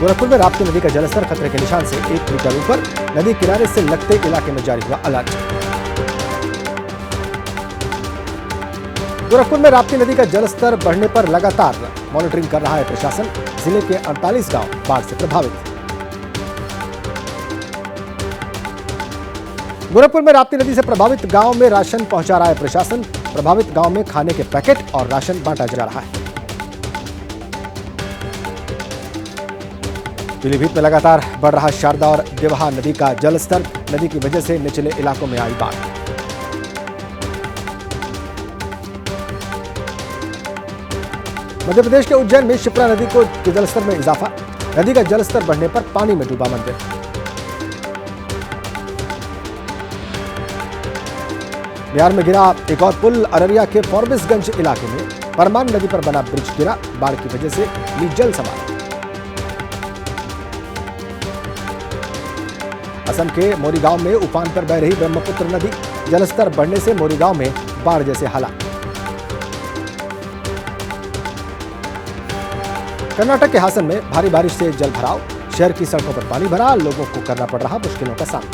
गोरखपुर में राप्ती नदी का जलस्तर खतरे के निशान से 1 मीटर ऊपर। नदी किनारे से लगते इलाके में जारी हुआ अलर्ट। गोरखपुर में राप्ती नदी का जलस्तर बढ़ने पर लगातार मॉनिटरिंग कर रहा है प्रशासन। जिले के 48 गांव बाढ़ से प्रभावित। गोरखपुर में राप्ती नदी से प्रभावित गांव में राशन पहुंचा रहा है प्रशासन। प्रभावित गांव में खाने के पैकेट और राशन बांटा जा रहा है। पीलीभीत में लगातार बढ़ रहा शारदा और देवहा नदी का जलस्तर। नदी की वजह से निचले इलाकों में आई बाढ़। मध्य प्रदेश के उज्जैन में शिप्रा नदी के जलस्तर में इजाफा। नदी का जलस्तर बढ़ने पर पानी में डूबा मंदिर। बिहार में गिरा एक और पुल। अररिया के फॉरबिसगंज इलाके में परमान नदी पर बना ब्रिज गिरा। बाढ़ की वजह से ली जल समान। असम के मोरीगांव में उफान पर बह रही ब्रह्मपुत्र नदी। जलस्तर बढ़ने से मोरीगांव में बाढ़ जैसे हालात। कर्नाटक के हासन में भारी बारिश से जल भराव। शहर की सड़कों पर पानी भरा। लोगों को करना पड़ रहा मुश्किलों का सामना।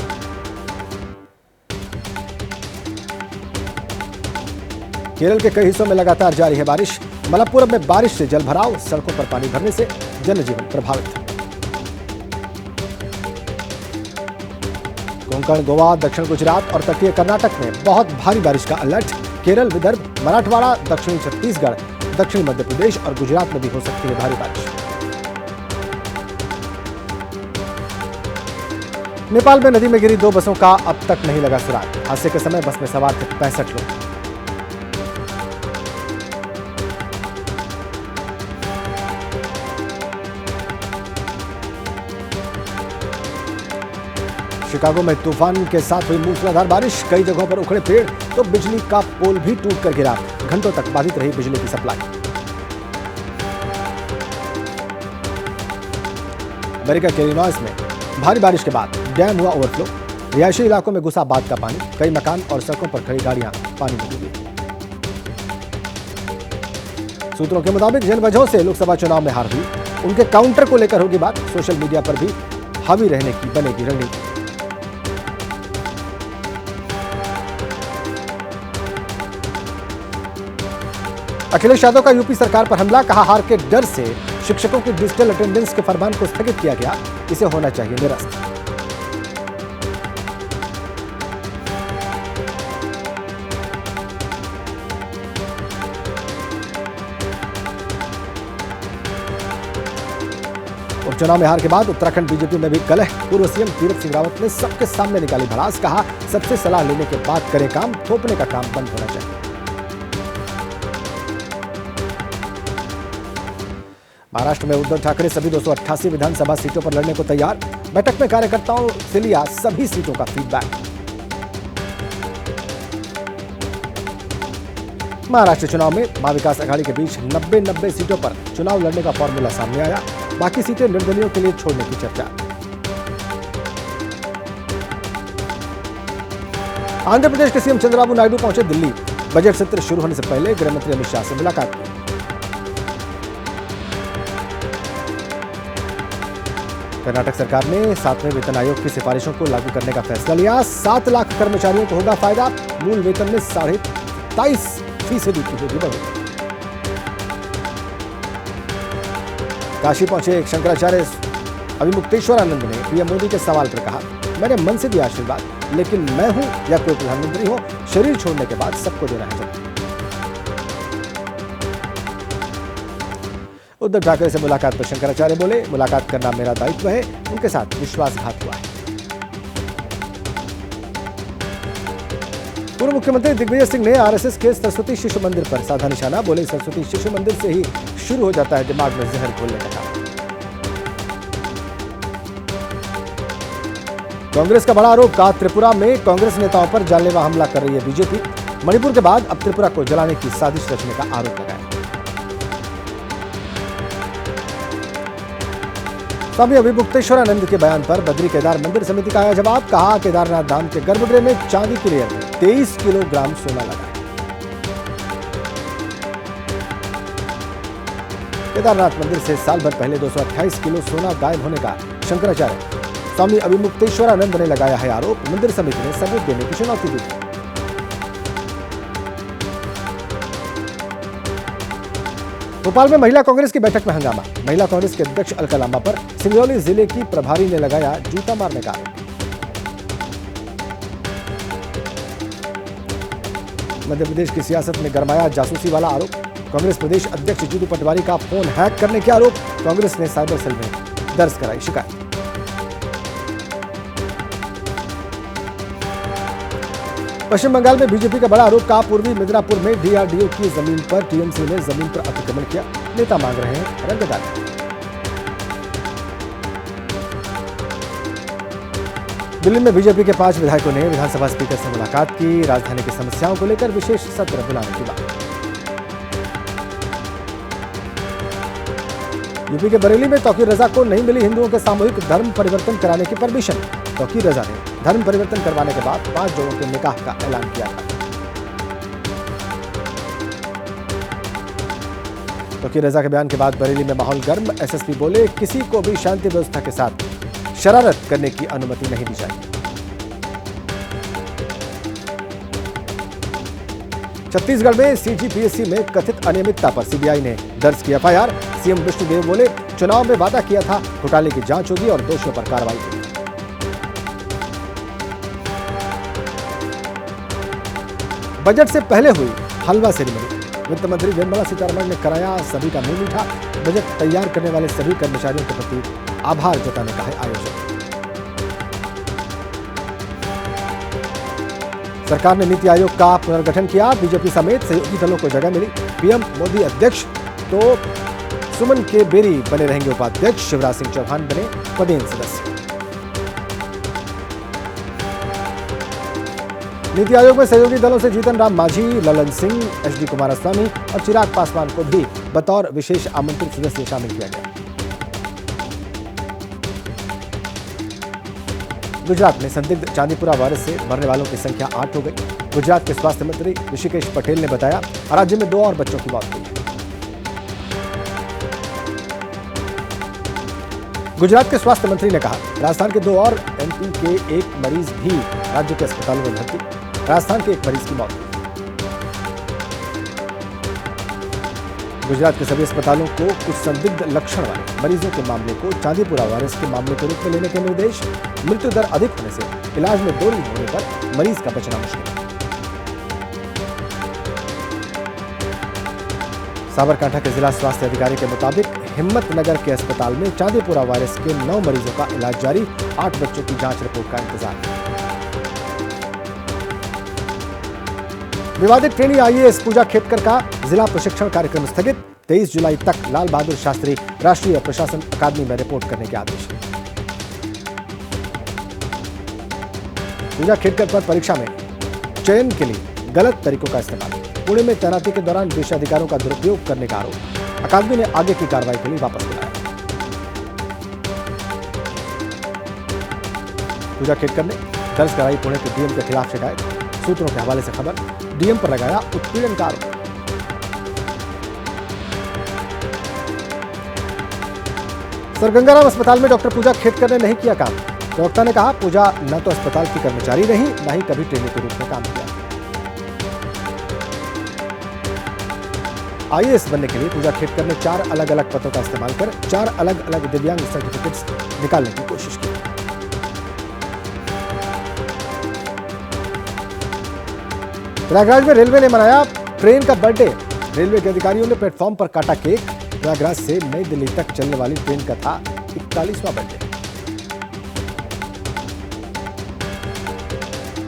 केरल के कई हिस्सों में लगातार जारी है बारिश। मलप्पुरम में बारिश से जल भराव। सड़कों पर पानी भरने से जनजीवन प्रभावित। कोंकण, गोवा, दक्षिण गुजरात और तटीय कर्नाटक में बहुत भारी बारिश का अलर्ट। केरल, विदर्भ, मराठवाड़ा, दक्षिणी छत्तीसगढ़, दक्षिण मध्य प्रदेश और गुजरात में भी हो सकती है भारी बारिश। नेपाल में नदी में गिरी 2 बसों का अब तक नहीं लगा सुराग। हादसे के समय बस में सवार थे 65 लोग। शिकागो में तूफान के साथ हुई मूसलाधार बारिश। कई जगहों पर उखड़े पेड़ तो बिजली का पोल भी टूटकर गिरा। घंटों तक बाधित रही बिजली की सप्लाई। अमेरिका के इलिनॉइस में भारी बारिश के बाद डैम हुआ ओवरफ्लो। रिहायशी इलाकों में घुसा बाढ़ का पानी। कई मकान और सड़कों पर खड़ी गाड़ियां पानी में डूबी। सूत्रों के मुताबिक जिन वजहों से लोकसभा चुनाव में हार हुई, उनके काउंटर को लेकर होगी बात। सोशल मीडिया पर भी हावी रहने की बनेगी रणनीति। अखिलेश यादव का यूपी सरकार पर हमला। कहा, हार के डर से शिक्षकों की डिजिटल अटेंडेंस के फरमान को स्थगित किया गया। इसे होना चाहिए निरस्त। उपचुनाव में हार के बाद उत्तराखंड बीजेपी में भी कलह। पूर्व सीएम तीरथ सिंह रावत ने सबके सामने निकाली भड़ास। कहा, सबसे सलाह लेने के बाद करें काम। थोपने का काम बंद होना चाहिए। महाराष्ट्र में उद्धव ठाकरे सभी 288 विधानसभा सीटों पर लड़ने को तैयार। बैठक में कार्यकर्ताओं से लिया सभी सीटों का फीडबैक। महाराष्ट्र चुनाव में महाविकास आघाड़ी के बीच 90 सीटों पर चुनाव लड़ने का फॉर्मूला सामने आया। बाकी सीटें निर्दलीयों के लिए छोड़ने की चर्चा। आंध्र प्रदेश के सीएम चंद्रबाबू नायडू पहुंचे दिल्ली। बजट सत्र शुरू होने से पहले गृह मंत्री अमित शाह से मुलाकात की। कर्नाटक सरकार ने 7वें वेतन आयोग की सिफारिशों को लागू करने का फैसला लिया। 7 लाख कर्मचारियों को होगा फायदा। मूल वेतन में 27.5% की होगी बढ़ोतरी। काशी पहुंचे शंकराचार्य अभिमुक्तेश्वरानंद ने पीएम मोदी के सवाल पर कहा, मैंने मन से दिया आशीर्वाद, लेकिन मैं हूं या कोई प्रधानमंत्री हो, शरीर छोड़ने के बाद सबको देना है जवाब। उद्धव ठाकरे से मुलाकात पर शंकराचार्य बोले, मुलाकात करना मेरा दायित्व है। उनके साथ विश्वासघात हुआ है। पूर्व मुख्यमंत्री दिग्विजय सिंह ने आरएसएस के सरस्वती शिशु मंदिर पर साधा निशाना। बोले, सरस्वती शिशु मंदिर से ही शुरू हो जाता है दिमाग में जहर घोलने का काम। कांग्रेस का बड़ा आरोप। कहा, त्रिपुरा में कांग्रेस नेताओं पर जानलेवा हमला कर रही है बीजेपी। मणिपुर के बाद अब त्रिपुरा को जलाने की साजिश रचने का आरोप लगाया। स्वामी अभिमुक्तेश्वरानंद के बयान पर बद्री केदार मंदिर समिति का आया जवाब। कहा, केदारनाथ धाम के गर्भगृह में चांदी की लेयर में 23 किलोग्राम सोना लगा है। केदारनाथ मंदिर से साल भर पहले 228 किलो सोना गायब होने का शंकराचार्य स्वामी अभिमुक्तेश्वरानंद ने लगाया है आरोप। मंदिर समिति ने सबूत देने की चुनौती दी। भोपाल में महिला कांग्रेस की बैठक में हंगामा। महिला कांग्रेस के अध्यक्ष अलका लांबा पर सिंगरौली जिले की प्रभारी ने लगाया जूता मारने का आरोप। मध्य प्रदेश की सियासत में गरमाया जासूसी वाला आरोप। कांग्रेस प्रदेश अध्यक्ष जीतू पटवारी का फोन हैक करने के आरोप। कांग्रेस ने साइबर सेल में दर्ज कराई शिकायत। पश्चिम बंगाल में बीजेपी का बड़ा आरोप। कहा पूर्वी मिदनापुर में डीआरडीओ की जमीन पर टीएमसी ने जमीन पर अतिक्रमण किया। नेता मांग रहे हैं रंगदारी। दिल्ली में बीजेपी के 5 विधायकों ने विधानसभा स्पीकर से मुलाकात की। राजधानी की समस्याओं को लेकर विशेष सत्र बुलाने की बात। यूपी के बरेली में तौकीर रजा को नहीं मिली हिंदुओं के सामूहिक धर्म परिवर्तन कराने की परमिशन। तौकीर रजा ने धर्म परिवर्तन करवाने के बाद 5 जोड़ों के निकाह का ऐलान किया था। तौकीर रजा के बयान के बाद बरेली में माहौल गर्म। एसएसपी बोले किसी को भी शांति व्यवस्था के साथ शरारत करने की अनुमति नहीं दी जाएगी। छत्तीसगढ़ में सीजीपीएससी में कथित अनियमितता पर सीबीआई ने दर्ज की एफआईआर। सीएम विष्णुदेव बोले चुनाव में वादा किया था, घोटाले की जांच होगी और दोषियों पर कार्रवाई होगी। बजट से पहले हुई हलवा सेरेमनी। वित्त मंत्री निर्मला सीतारमण ने कराया सभी का मुंह मीठा। बजट तैयार करने वाले सभी कर्मचारियों के प्रति आभार जताने का है आयोजन। सरकार ने नीति आयोग का पुनर्गठन किया। बीजेपी समेत सहयोगी दलों को जगह मिली। पीएम मोदी अध्यक्ष तो सुमन के बेरी बने रहेंगे उपाध्यक्ष। शिवराज सिंह चौहान बने पदेन सदस्य। नीति आयोग में सहयोगी दलों से जीतन राम मांझी, ललन सिंह, एचडी कुमारस्वामी और चिराग पासवान को भी बतौर विशेष आमंत्रित सदस्य शामिल किया गया। गुजरात में संदिग्ध चांदीपुरा वायरस से मरने वालों की संख्या 8 हो गई। गुजरात के स्वास्थ्य मंत्री ऋषिकेश पटेल ने बताया राज्य में 2 और बच्चों की मौत हुई है। गुजरात के स्वास्थ्य मंत्री ने कहा राजस्थान के 2 और एमपी के 1 मरीज भी राज्य के अस्पतालों में भर्ती। राजस्थान के 1 मरीज की मौत हुई। गुजरात के सभी अस्पतालों को कुछ संदिग्ध लक्षण वाले मरीजों के मामले को चांदीपुरा वायरस के मामले के रूप में लेने के निर्देश। मृत्यु दर अधिक होने से इलाज में देरी होने पर मरीज का बचना मुश्किल। साबरकांठा के जिला स्वास्थ्य अधिकारी के मुताबिक हिम्मतनगर के अस्पताल में चांदीपुरा वायरस के 9 मरीजों का इलाज जारी। 8 बच्चों की जांच रिपोर्ट का इंतजार। विवादित ट्रेनी आईएएस पूजा खेतकर का जिला प्रशिक्षण कार्यक्रम स्थगित। 23 जुलाई तक लाल बहादुर शास्त्री राष्ट्रीय प्रशासन अकादमी में रिपोर्ट करने के आदेश। पूजा खेतकर पर परीक्षा में चयन के लिए गलत तरीकों का इस्तेमाल। पुणे में तैनाती के दौरान विशेषाधिकारों का दुरुपयोग करने का आरोप। अकादमी ने आगे की कार्रवाई के लिए वापस बुलाया। पूजा खेतकर ने दर्ज कराई पुणे के डीएम के खिलाफ शिकायत। सूत्रों के हवाले से खबर, डीएम पर लगाया उत्पीड़न का आरोप। सर गंगाराम अस्पताल में डॉक्टर पूजा खेतकर ने नहीं किया काम। प्रवक्ता ने कहा पूजा न तो अस्पताल की कर्मचारी रही, न ही कभी ट्रेनी के रूप में काम किया। आईएएस बनने के लिए पूजा खेतकर ने 4 अलग अलग पदों का इस्तेमाल कर 4 अलग अलग दिव्यांग सर्टिफिकेट्स निकालने की कोशिश की। प्रयागराज में रेलवे ने मनाया ट्रेन का बर्थडे। रेलवे के अधिकारियों ने प्लेटफॉर्म पर काटा केक। प्रयागराज से नई दिल्ली तक चलने वाली ट्रेन का था 41वां बर्थडे।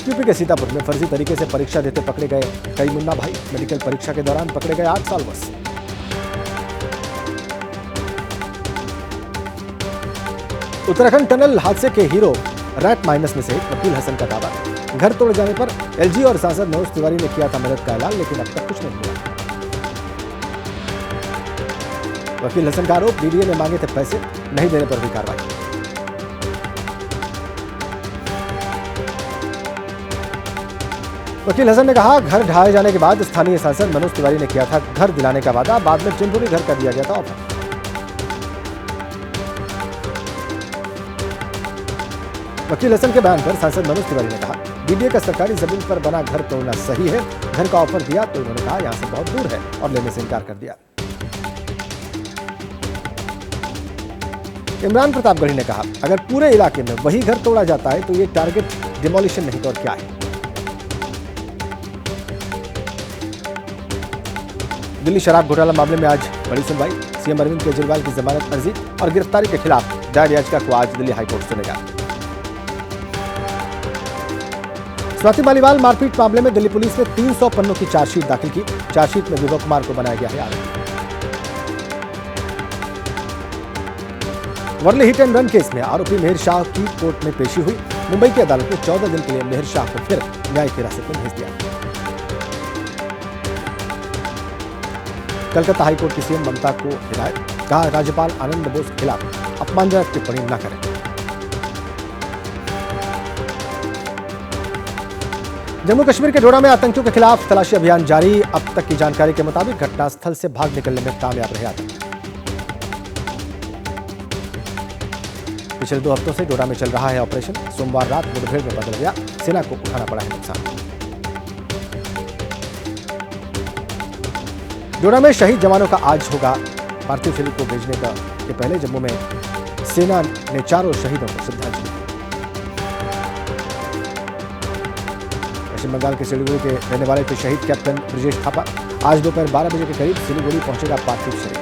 यूपी के सीतापुर में फर्जी तरीके से परीक्षा देते पकड़े गए कई मुन्ना भाई। मेडिकल परीक्षा के दौरान पकड़े गए 8 साल बस। उत्तराखंड टनल हादसे के हीरो रैट माइनस में से वकील हसन का दावा। घर तोड़ जाने पर एलजी और सांसद मनोज तिवारी ने किया था मदद का ऐलान, लेकिन अब तक कुछ नहीं मिला। वकील हसन का आरोप डीडीए ने मांगे थे पैसे, नहीं देने पर भी कार्रवाई। वकील हसन ने कहा घर ढहाए जाने के बाद स्थानीय सांसद मनोज तिवारी ने किया था घर दिलाने का वादा, बाद में टेम्पोररी घर का दिया गया था ऑफर। वकील हसन के बयान पर सांसद मनोज तिवारी ने कहा, बीडीए का सरकारी जमीन पर बना घर तोड़ना सही है। घर का ऑफर दिया तो उन्होंने कहा यहां से बहुत दूर है और लेने से इनकार कर दिया। इमरान प्रतापगढ़ी ने कहा, अगर पूरे इलाके में वही घर तोड़ा जाता है तो ये टारगेट डिमोलिशन नहीं तो और क्या है। दिल्ली शराब घोटाला मामले में आज बड़ी सुनवाई। सीएम अरविंद केजरीवाल की जमानत अर्जी और गिरफ्तारी के खिलाफ दायर याचिका को आज दिल्ली हाईकोर्ट सुनेगा। स्वाति मालीवाल मारपीट मामले में दिल्ली पुलिस ने 300 पन्नों की चार्जशीट दाखिल की। चार्जशीट में विभव कुमार को बनाया गया है आरोपी। Worli hit and run case में आरोपी मेहर शाह की कोर्ट में पेशी हुई। मुंबई की अदालत ने 14 दिन के लिए मेहर शाह को फिर न्यायिक हिरासत में भेज दिया। कलकत्ता हाईकोर्ट की सीएम ममता को हिदायत, कहा राज्यपाल आनंद बोस के खिलाफ अपमानजनक टिप्पणी न करें। जम्मू कश्मीर के डोडा में आतंकियों के खिलाफ तलाशी अभियान जारी। अब तक की जानकारी के मुताबिक घटनास्थल से भाग निकलने में कामयाब रहे आतंकी। पिछले 2 हफ्तों से डोडा में चल रहा है ऑपरेशन। सोमवार रात मुठभेड़ में बदल गया, सेना को उठाना पड़ा है नुकसान। डोडा में शहीद जवानों का आज होगा पार्थिव शरीर को भेजने के पहले जम्मू में सेना ने चारों शहीदों को श्रद्धांजलि दी। पश्चिम बंगाल के सिलीगुड़ी के रहने वाले थे शहीद कैप्टन ब्रजेश थापा। आज दोपहर 12 बजे के करीब सिलीगुड़ी पहुंचेगा पार्थिव शरीर।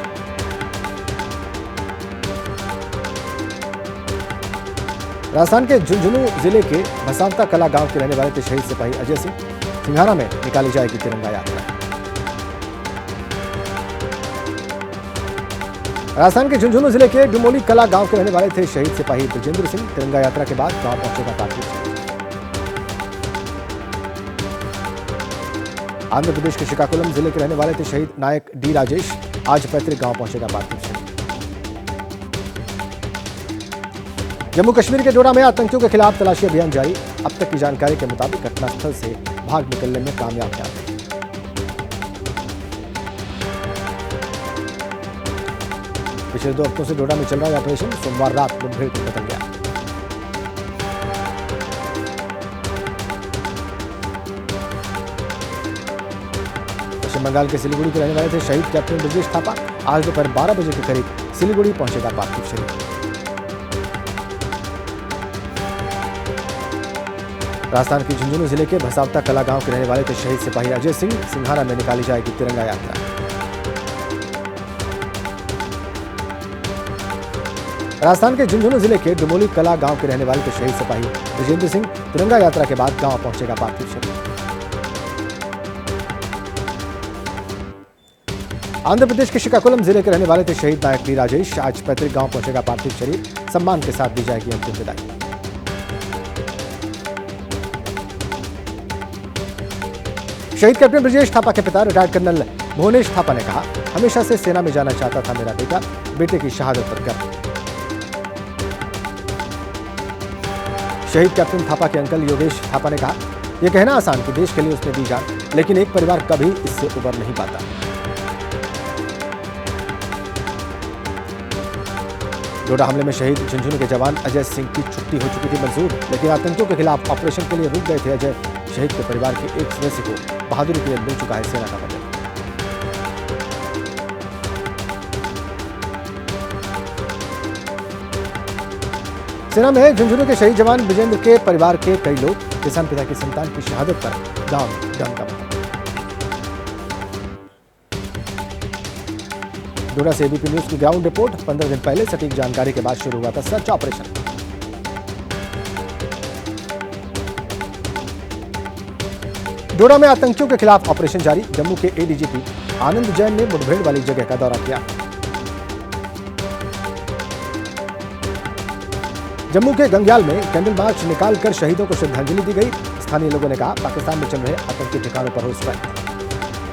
राजस्थान के झुंझुनू जिले के भसावता कला गांव के रहने वाले थे शहीद सिपाही अजय सिंह। सिंघाना में निकाली जाएगी तिरंगा यात्रा। राजस्थान के झुंझुनू जिले के डुमोली कला गांव के रहने वाले थे शहीद सिपाही ब्रजेंद्र सिंह। तिरंगा यात्रा के बाद गांव पहुंचेगा पार्थिव शरीर। आंध्र प्रदेश के श्रीकाकुलम जिले के रहने वाले थे शहीद नायक डी राजेश। आज पैतृक गांव पहुंचेगा पार्थिव शरीर। जम्मू कश्मीर के डोडा में आतंकियों के खिलाफ तलाशी अभियान जारी। अब तक की जानकारी के मुताबिक घटनास्थल से भाग निकलने में कामयाब है आतंकी। पिछले 2 हफ्तों से डोडा में चल रहा है ऑपरेशन। सोमवार रात मुठभेड़ में बदल गया। पश्चिम बंगाल के सिलीगुड़ी के रहने वाले थे शहीद कैप्टन ब्रजेश थापा। आज दोपहर 12 बजे के करीब सिलीगुड़ी पहुंचेगा पार्थिव शरीर। राजस्थान के झुंझुनू जिले के भसावता कला गांव के रहने वाले थे शहीद सिपाही अजय सिंह। सिंघाना में निकाली जाएगी तिरंगा यात्रा। राजस्थान के झुंझुनू जिले के डुमोली कला गांव के रहने वाले थे शहीद सिपाही ब्रजेंद्र सिंह। तिरंगा यात्रा के बाद गांव पहुंचेगा पार्थिव शरीर। आंध्र प्रदेश के श्रीकाकुलम जिले के रहने वाले थे शहीद नायक डी राजेश। आज पैतृक गांव पहुंचेगा पार्थिव शरीर। सम्मान के साथ दी जाएगी अंतिम विदाई। शहीद कैप्टन ब्रजेश थापा के पिता रिटायर्ड कर्नल भुवनेश थापा ने कहा, हमेशा से सेना में जाना चाहता था मेरा बेटा। बेटे की शहादत पर गर्व। शहीद कैप्टन थापा के अंकल योगेश थापा ने कहा, यह कहना आसान कि देश के लिए उसने दी जान, लेकिन एक परिवार कभी इससे उबर नहीं पाता। डोडा हमले में शहीद झुंझुनू के जवान अजय सिंह की छुट्टी हो चुकी थी मंजूर, लेकिन आतंकियों के खिलाफ ऑपरेशन के लिए रुक गए थे अजय। शहीद के परिवार के एक सदस्य को बहादुरी के लिए मिल चुका है सेना का पदक। सेना में झुंझुनू के शहीद जवान ब्रजेंद्र के परिवार के कई लोग। किसान पिता की संतान की शहादत पर गांव में गम का माहौल। डोडा से एबीपी न्यूज की ग्राउंड रिपोर्ट। 15 दिन पहले सटीक जानकारी के बाद शुरू हुआ था सर्च ऑपरेशन। डोडा में आतंकियों के खिलाफ ऑपरेशन जारी। जम्मू के एडीजीपी आनंद जैन ने मुठभेड़ वाली जगह का दौरा किया। जम्मू के गंग्याल में कैंडल मार्च निकालकर शहीदों को श्रद्धांजलि दी गई। स्थानीय लोगों ने कहा, पाकिस्तान में चल रहे आतंकी ठिकानों पर हो स्ट्राइक।